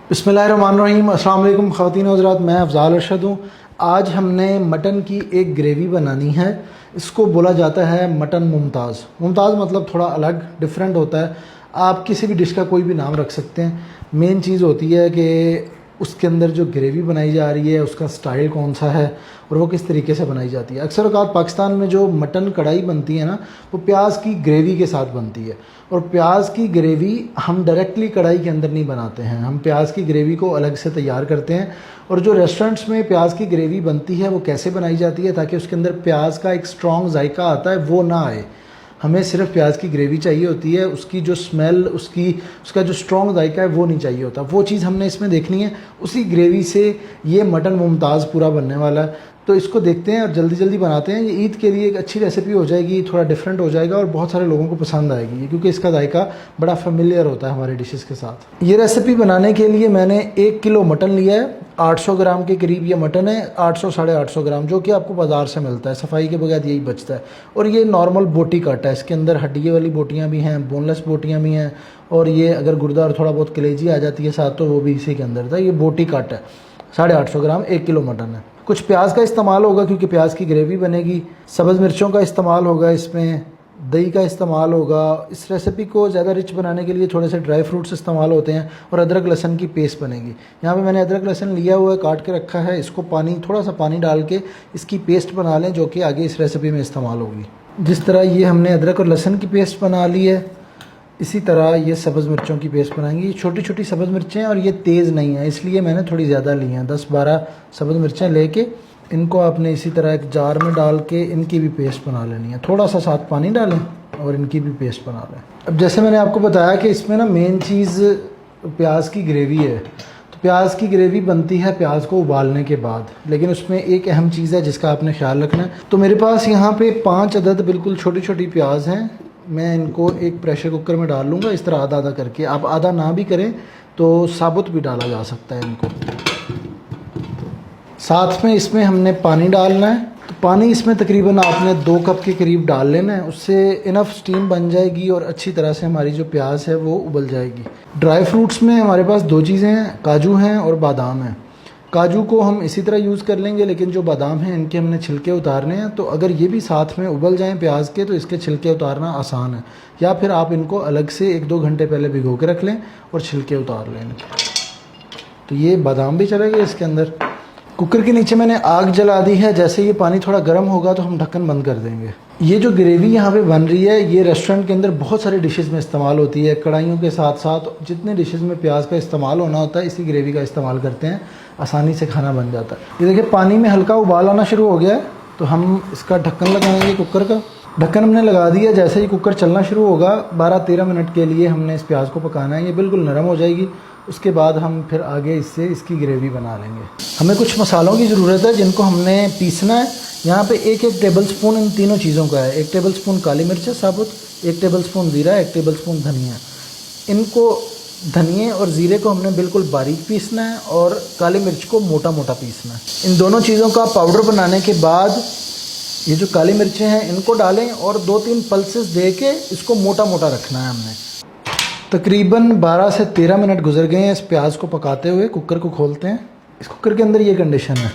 बिस्मिल्लाहिर्रहमानिर्रहीम। अस्सलाम वालेकुम ख़वातीन और हज़रात, मैं अफ़ज़ाल अरशद हूँ। आज हमने मटन की एक ग्रेवी बनानी है। इसको बोला जाता है मटन मुमताज़। मुमताज़ मतलब थोड़ा अलग डिफरेंट होता है। आप किसी भी डिश का कोई भी नाम रख सकते हैं। मेन चीज़ होती है कि उसके अंदर जो ग्रेवी बनाई जा रही है उसका स्टाइल कौन सा है और वो किस तरीके से बनाई जाती है। अक्सर औक़ात पाकिस्तान में जो मटन कढ़ाई बनती है ना, वो प्याज की ग्रेवी के साथ बनती है। और प्याज की ग्रेवी हम डायरेक्टली कढ़ाई के अंदर नहीं बनाते हैं, हम प्याज की ग्रेवी को अलग से तैयार करते हैं। और जो रेस्टोरेंट्स में प्याज की ग्रेवी बनती है वो कैसे बनाई जाती है ताकि उसके अंदर प्याज का एक स्ट्रॉन्ग जायका आता है वो ना आए। हमें सिर्फ प्याज की ग्रेवी चाहिए होती है, उसकी जो स्मेल, उसका जो स्ट्रॉन्ग जायका है वो नहीं चाहिए होता। वो चीज़ हमने इसमें देखनी है। उसी ग्रेवी से ये मटन मुमताज़ पूरा बनने वाला है। तो इसको देखते हैं और जल्दी जल्दी बनाते हैं। ये ईद के लिए एक अच्छी रेसिपी हो जाएगी, थोड़ा डिफरेंट हो जाएगा और बहुत सारे लोगों को पसंद आएगी ये, क्योंकि इसका जायका बड़ा फेमिलियर होता है हमारे डिशेस के साथ। ये रेसिपी बनाने के लिए मैंने 1 किलो मटन लिया है। 800 ग्राम के करीब ये मटन है, 800 साढ़े 800 ग्राम, जो कि आपको बाज़ार से मिलता है। सफाई के बगैर यही बचता है। और ये नॉर्मल बोटी कट है, इसके अंदर हड्डियों वाली बोटियाँ भी हैं, बोनलेस बोटियाँ भी हैं। और ये अगर गुर्दा और थोड़ा बहुत कलेजी आ जाती है साथ तो वो भी इसी के अंदर था। ये बोटी कट है, 850 ग्राम 1 किलो मटन है। कुछ प्याज का इस्तेमाल होगा क्योंकि प्याज की ग्रेवी बनेगी। सब्ज़ मिर्चों का इस्तेमाल होगा, इसमें दही का इस्तेमाल होगा। इस रेसिपी को ज़्यादा रिच बनाने के लिए थोड़े से ड्राई फ्रूट्स इस्तेमाल होते हैं। और अदरक लहसुन की पेस्ट बनेगी। यहाँ पे मैंने अदरक लहसुन लिया हुआ है, काट के रखा है। इसको थोड़ा सा पानी डाल के इसकी पेस्ट बना लें, जो कि आगे इस रेसिपी में इस्तेमाल होगी। जिस तरह ये हमने अदरक और लहसुन की पेस्ट बना ली है, इसी तरह ये सब्ज़ मिर्चों की पेस्ट बनाएंगी। छोटी छोटी सब्ज़ मिर्चें और ये तेज़ नहीं है, इसलिए मैंने थोड़ी ज़्यादा ली हैं। 10-12 सब्ज़ मिर्चें लेके इनको आपने इसी तरह एक जार में डाल के इनकी भी पेस्ट बना लेनी है। थोड़ा सा साथ पानी डालें और इनकी भी पेस्ट बना लें। अब जैसे मैंने आपको बताया कि इसमें ना मेन चीज़ प्याज की ग्रेवी है। तो प्याज की ग्रेवी बनती है प्याज को उबालने के बाद, लेकिन उसमें एक अहम चीज़ है जिसका आपने ख्याल रखना है। तो मेरे पास यहाँ पे 5 अदद बिल्कुल छोटी छोटी प्याज हैं। मैं इनको एक प्रेशर कुकर में डाल लूँगा, इस तरह आधा आधा करके। आप आधा ना भी करें तो साबुत भी डाला जा सकता है इनको। साथ में इसमें हमने पानी डालना है। तो पानी इसमें तकरीबन आपने 2 कप के करीब डाल लेना है। उससे इनफ स्टीम बन जाएगी और अच्छी तरह से हमारी जो प्याज है वो उबल जाएगी। ड्राई फ्रूट्स में हमारे पास 2 चीज़ें हैं, काजू हैं और बादाम हैं। काजू को हम इसी तरह यूज़ कर लेंगे, लेकिन जो बादाम हैं इनके हमने छिलके उतारने हैं। तो अगर ये भी साथ में उबल जाएं प्याज के तो इसके छिलके उतारना आसान है। या फिर आप इनको अलग से 1-2 घंटे पहले भिगो के रख लें और छिलके उतार लें। तो ये बादाम भी चले गए इसके अंदर। कुकर के नीचे मैंने आग जला दी है। जैसे ये पानी थोड़ा गर्म होगा तो हम ढक्कन बंद कर देंगे। ये जो ग्रेवी यहाँ पे बन रही है ये रेस्टोरेंट के अंदर बहुत सारे डिशेस में इस्तेमाल होती है। कढ़ाइयों के साथ साथ जितने डिशेस में प्याज का इस्तेमाल होना होता है इसी ग्रेवी का इस्तेमाल करते हैं, आसानी से खाना बन जाता है। ये देखिए पानी में हल्का उबाल आना शुरू हो गया है, तो हम इसका ढक्कन लगाएंगे कुकर का। ढक्कन हमने लगा दिया। जैसे ही कुकर चलना शुरू होगा 12-13 मिनट के लिए हमने इस प्याज को पकाना है। ये बिल्कुल नरम हो जाएगी। उसके बाद हम फिर आगे इसकी ग्रेवी बना लेंगे। हमें कुछ मसालों की ज़रूरत है जिनको हमने पीसना है। यहाँ पे 1-1 टेबल स्पून इन तीनों चीज़ों का है। 1 टेबल स्पून काली मिर्च साबुत, 1 टेबल स्पून ज़ीरा, 1 टेबल स्पून धनिया। इनको धनिए और ज़ीरे को हमने बिल्कुल बारीक पीसना है और काली मिर्च को मोटा मोटा पीसना है। इन दोनों चीज़ों का पाउडर बनाने के बाद ये जो काली मिर्चें हैं इनको डालें और 2-3 पल्सेस दे के इसको मोटा मोटा रखना है हमने। तकरीबन 12 से 13 मिनट गुजर गए हैं इस प्याज को पकाते हुए। कुकर को खोलते हैं। इस कुकर के अंदर ये कंडीशन है।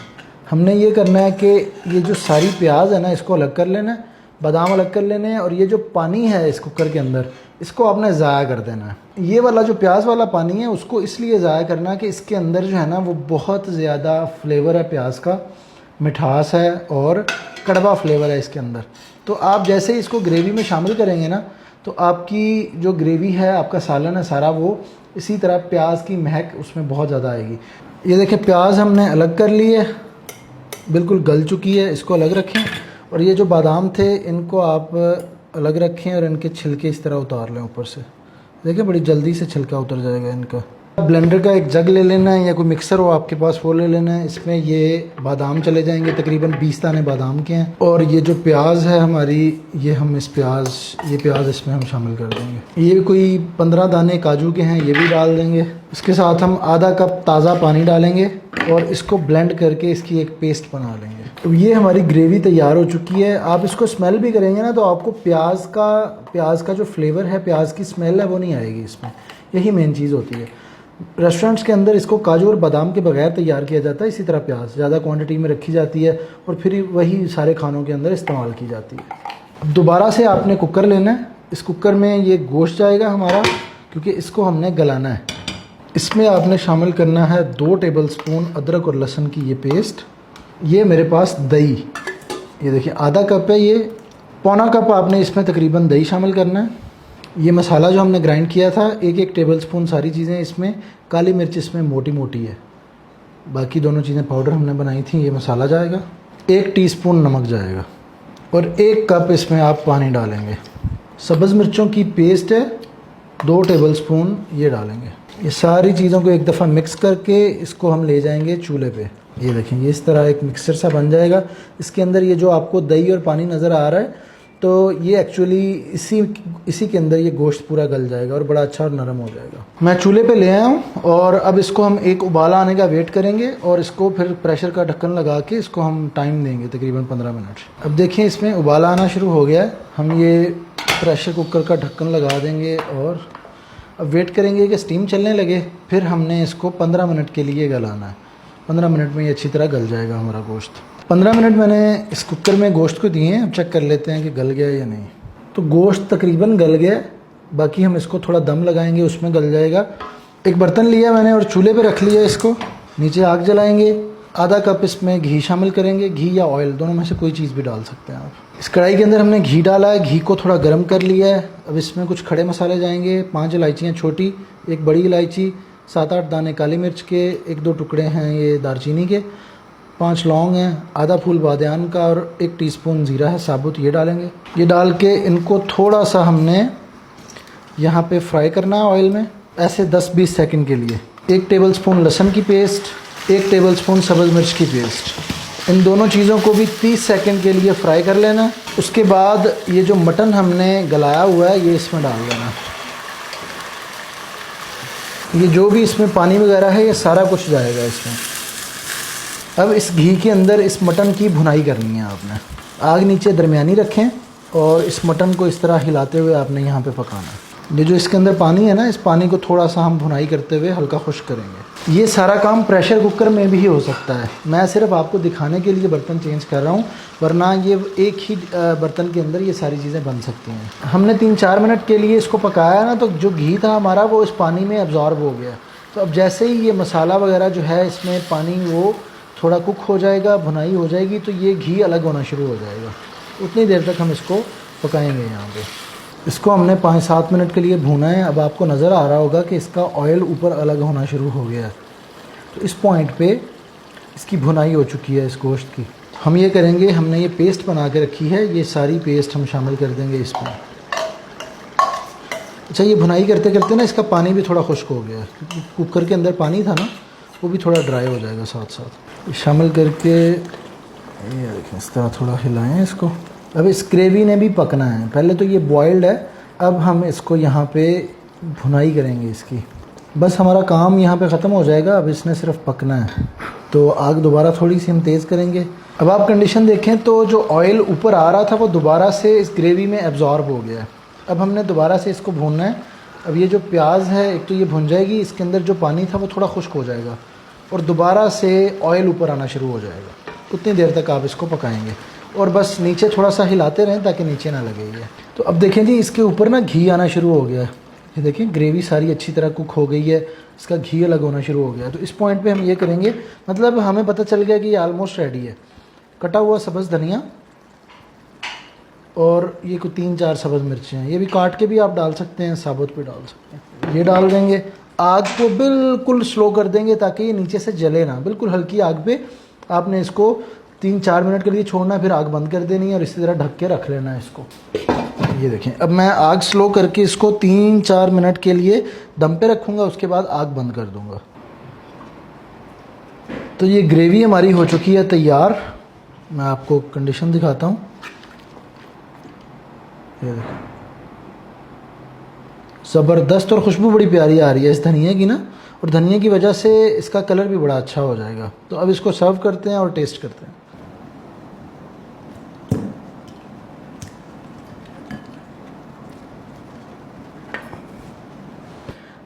हमने ये करना है कि ये जो सारी प्याज है ना इसको अलग कर लेना है, बादाम अलग कर लेने हैं और ये जो पानी है इस कुकर के अंदर इसको आपने ज़ाया कर देना है। ये वाला जो प्याज वाला पानी है उसको इसलिए ज़ाया करना है कि इसके अंदर जो है ना वो बहुत ज़्यादा फ्लेवर है प्याज का, मिठास है और कड़वा फ्लेवर है इसके अंदर। तो आप जैसे ही इसको ग्रेवी में शामिल करेंगे ना तो आपकी जो ग्रेवी है, आपका सालन है सारा, वो इसी तरह प्याज की महक उसमें बहुत ज़्यादा आएगी। ये देखें प्याज हमने अलग कर ली है, बिल्कुल गल चुकी है। इसको अलग रखें और ये जो बादाम थे इनको आप अलग रखें और इनके छिलके इस तरह उतार लें ऊपर से। देखें बड़ी जल्दी से छिलका उतर जाएगा इनका। ब्लेंडर का एक जग ले लेना है या कोई मिक्सर हो आपके पास वो ले लेना है। इसमें ये बादाम चले जाएंगे, तकरीबन 20 दाने बादाम के हैं। और ये जो प्याज है हमारी, ये हम ये प्याज इसमें हम शामिल कर देंगे। ये कोई 15 दाने काजू के हैं, ये भी डाल देंगे। इसके साथ हम आधा कप ताज़ा पानी डालेंगे और इसको ब्लेंड करके इसकी एक पेस्ट बना लेंगे। तो ये हमारी ग्रेवी तैयार हो चुकी है। आप इसको स्मेल भी करेंगे ना तो आपको प्याज का जो फ्लेवर है, प्याज की स्मेल है वो नहीं आएगी इसमें। यही मेन चीज़ होती है। रेस्टोरेंट्स के अंदर इसको काजू और बादाम के बगैर तैयार किया जाता है। इसी तरह प्याज ज़्यादा क्वांटिटी में रखी जाती है और फिर वही सारे खानों के अंदर इस्तेमाल की जाती है। अब दोबारा से आपने कुकर लेना है। इस कुकर में ये गोश्त जाएगा हमारा, क्योंकि इसको हमने गलाना है। इसमें आपने शामिल करना है 2 टेबलस्पून अदरक और लहसुन की ये पेस्ट। ये मेरे पास दही, ये देखिए आधा कप है, ये पौना कप आपने इसमें तकरीबन दही शामिल करना है। ये मसाला जो हमने ग्राइंड किया था, 1-1 टेबलस्पून सारी चीज़ें इसमें। काली मिर्च इसमें मोटी मोटी है, बाकी दोनों चीज़ें पाउडर हमने बनाई थी। ये मसाला जाएगा, 1 टीस्पून नमक जाएगा और 1 कप इसमें आप पानी डालेंगे। सब्ज़ मिर्चों की पेस्ट है, 2 टेबलस्पून ये डालेंगे। ये सारी चीज़ों को एक दफ़ा मिक्स करके इसको हम ले जाएंगे चूल्हे पे। ये देखें, ये इस तरह एक मिक्सचर सा बन जाएगा। इसके अंदर ये जो आपको दही और पानी नज़र आ रहा है, तो ये एक्चुअली इसी के अंदर ये गोश्त पूरा गल जाएगा और बड़ा अच्छा और नरम हो जाएगा। मैं चूल्हे पे ले आया हूँ और अब इसको हम एक उबाला आने का वेट करेंगे और इसको फिर प्रेशर का ढक्कन लगा के इसको हम टाइम देंगे तकरीबन 15 मिनट। अब देखिए इसमें उबाला आना शुरू हो गया है। हम ये प्रेशर कुकर का ढक्कन लगा देंगे और अब वेट करेंगे कि स्टीम चलने लगे। फिर हमने इसको 15 मिनट के लिए गलाना है। 15 मिनट में ये अच्छी तरह गल जाएगा हमारा गोश्त। 15 मिनट मैंने इस कुकर में गोश्त को दिए हैं। अब चेक कर लेते हैं कि गल गया या नहीं। तो गोश्त तकरीबन गल गया, बाकी हम इसको थोड़ा दम लगाएंगे, उसमें गल जाएगा। एक बर्तन लिया मैंने और चूल्हे पे रख लिया इसको। नीचे आग जलाएंगे, आधा कप इसमें घी शामिल करेंगे। घी या ऑयल, दोनों में से कोई चीज़ भी डाल सकते हैं आप। इस कढ़ाई के अंदर हमने घी डाला है, घी को थोड़ा गर्म कर लिया है। अब इसमें कुछ खड़े मसाले जाएंगे, 5 इलायचियाँ छोटी, 1 बड़ी इलायची, 7-8 दाने काली मिर्च के, 1-2 टुकड़े हैं ये दालचीनी के, 5 लौंग हैं, आधा फूल बादियान का और 1 टीस्पून ज़ीरा है साबुत, ये डालेंगे। ये डाल के इनको थोड़ा सा हमने यहाँ पे फ्राई करना है ऑयल में, ऐसे 10-20 सेकंड के लिए। 1 टेबलस्पून लहसुन की पेस्ट, 1 टेबलस्पून सब्ज़ मिर्च की पेस्ट, इन दोनों चीज़ों को भी 30 सेकंड के लिए फ्राई कर लेना। उसके बाद ये जो मटन हमने गलाया हुआ है ये इसमें डाल देना। ये जो भी इसमें पानी वगैरह है ये सारा कुछ जाएगा इसमें। अब इस घी के अंदर इस मटन की भुनाई करनी है आपने। आग नीचे दरमियानी रखें और इस मटन को इस तरह हिलाते हुए आपने यहाँ पे पकाना है। ये जो इसके अंदर पानी है ना, इस पानी को थोड़ा सा हम भुनाई करते हुए हल्का खुश्क करेंगे। ये सारा काम प्रेशर कुकर में भी हो सकता है, मैं सिर्फ आपको दिखाने के लिए बर्तन चेंज कर रहा हूँ, वरना ये एक ही बर्तन के अंदर ये सारी चीज़ें बन सकती हैं। हमने 3-4 मिनट के लिए इसको पकाया ना, तो जो घी था हमारा वो इस पानी में एब्जॉर्ब हो गया। तो अब जैसे ही ये मसाला वगैरह जो है इसमें पानी वो थोड़ा कुक हो जाएगा, भुनाई हो जाएगी, तो ये घी अलग होना शुरू हो जाएगा। उतनी देर तक हम इसको पकाएंगे। यहाँ पे इसको हमने 5-7 मिनट के लिए भूना है। अब आपको नज़र आ रहा होगा कि इसका ऑयल ऊपर अलग होना शुरू हो गया है। तो इस पॉइंट पे इसकी भुनाई हो चुकी है इस गोश्त की। हम ये करेंगे, हमने ये पेस्ट बना के रखी है, ये सारी पेस्ट हम शामिल कर देंगे इसमें। अच्छा, ये भुनाई करते करते ना इसका पानी भी थोड़ा खुश्क हो गया है, क्योंकि कुकर के अंदर पानी था ना, वो भी थोड़ा ड्राई हो जाएगा साथ साथ। शामिल करके ये देखें, इस तरह थोड़ा हिलाएं इसको। अब इस ग्रेवी ने भी पकना है। पहले तो ये बॉइल्ड है, अब हम इसको यहाँ पे भुनाई करेंगे इसकी। बस हमारा काम यहाँ पे ख़त्म हो जाएगा। अब इसने सिर्फ पकना है। तो आग दोबारा थोड़ी सी हम तेज़ करेंगे। अब आप कंडीशन देखें तो जो ऑयल ऊपर आ रहा था वो दोबारा से इस ग्रेवी में एब्जॉर्ब हो गया है। अब हमने दोबारा से इसको भूनना है। अब ये जो प्याज है, एक तो ये भुन जाएगी, इसके अंदर जो पानी था वो थोड़ा खुश्क हो जाएगा और दोबारा से ऑयल ऊपर आना शुरू हो जाएगा। उतनी देर तक आप इसको पकाएंगे और बस नीचे थोड़ा सा हिलाते रहें ताकि नीचे ना लगे ये। तो अब देखें जी, इसके ऊपर ना घी आना शुरू हो गया है। ये देखें, ग्रेवी सारी अच्छी तरह कुक हो गई है, इसका घी अलग होना शुरू हो गया। तो इस पॉइंट पे हम ये करेंगे, मतलब हमें पता चल गया कि ये ऑलमोस्ट रेडी है। कटा हुआ सब्ज़ धनिया और ये कोई 3-4 सब्ज़ मिर्चें हैं, ये भी काट के भी आप डाल सकते हैं, साबुत भी डाल सकते हैं। ये डाल देंगे। आग को बिल्कुल स्लो कर देंगे ताकि ये नीचे से जले ना। बिल्कुल हल्की आग पे आपने इसको 3-4 मिनट के लिए छोड़ना, फिर आग बंद कर देनी है और इसी तरह ढक के रख लेना है इसको। ये देखें, अब मैं आग स्लो करके इसको 3-4 मिनट के लिए दम पे रखूँगा, उसके बाद आग बंद कर दूँगा। तो ये ग्रेवी हमारी हो चुकी है तैयार। मैं आपको कंडीशन दिखाता हूँ। ये देखो, ज़बरदस्त और खुशबू बड़ी प्यारी आ रही है इस धनिया की ना, और धनिया की वजह से इसका कलर भी बड़ा अच्छा हो जाएगा। तो अब इसको सर्व करते हैं और टेस्ट करते हैं।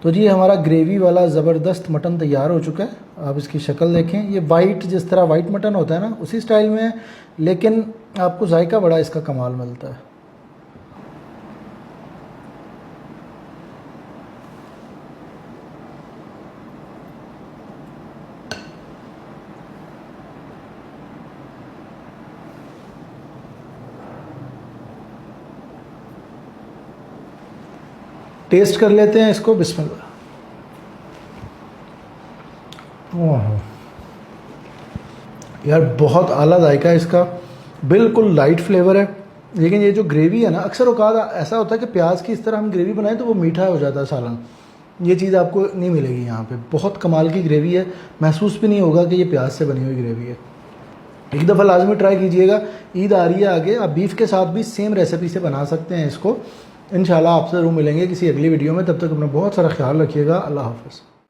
तो जी हमारा ग्रेवी वाला ज़बरदस्त मटन तैयार हो चुका है। आप इसकी शक्ल देखें, ये वाइट, जिस तरह वाइट मटन होता है ना उसी स्टाइल में है, लेकिन आपको जायका बड़ा इसका कमाल मिलता है। टेस्ट कर लेते हैं इसको, बिस्मिल्लाह। ओह यार, बहुत आला जायका है इसका, बिल्कुल लाइट फ्लेवर है। लेकिन ये जो ग्रेवी है ना, अक्सर औकात ऐसा होता है कि प्याज की इस तरह हम ग्रेवी बनाएं तो वो मीठा हो जाता है सालन। ये चीज़ आपको नहीं मिलेगी यहाँ पे। बहुत कमाल की ग्रेवी है, महसूस भी नहीं होगा कि ये प्याज से बनी हुई ग्रेवी है। एक दफ़ा लाजमी ट्राई कीजिएगा। ईद आ रही है आगे, आप बीफ के साथ भी सेम रेसिपी से बना सकते हैं इसको। इंशाल्लाह आपसे ज़रूर मिलेंगे किसी अगली वीडियो में। तब तक अपना बहुत सारा ख्याल रखिएगा। अल्लाह हाफ़िज़।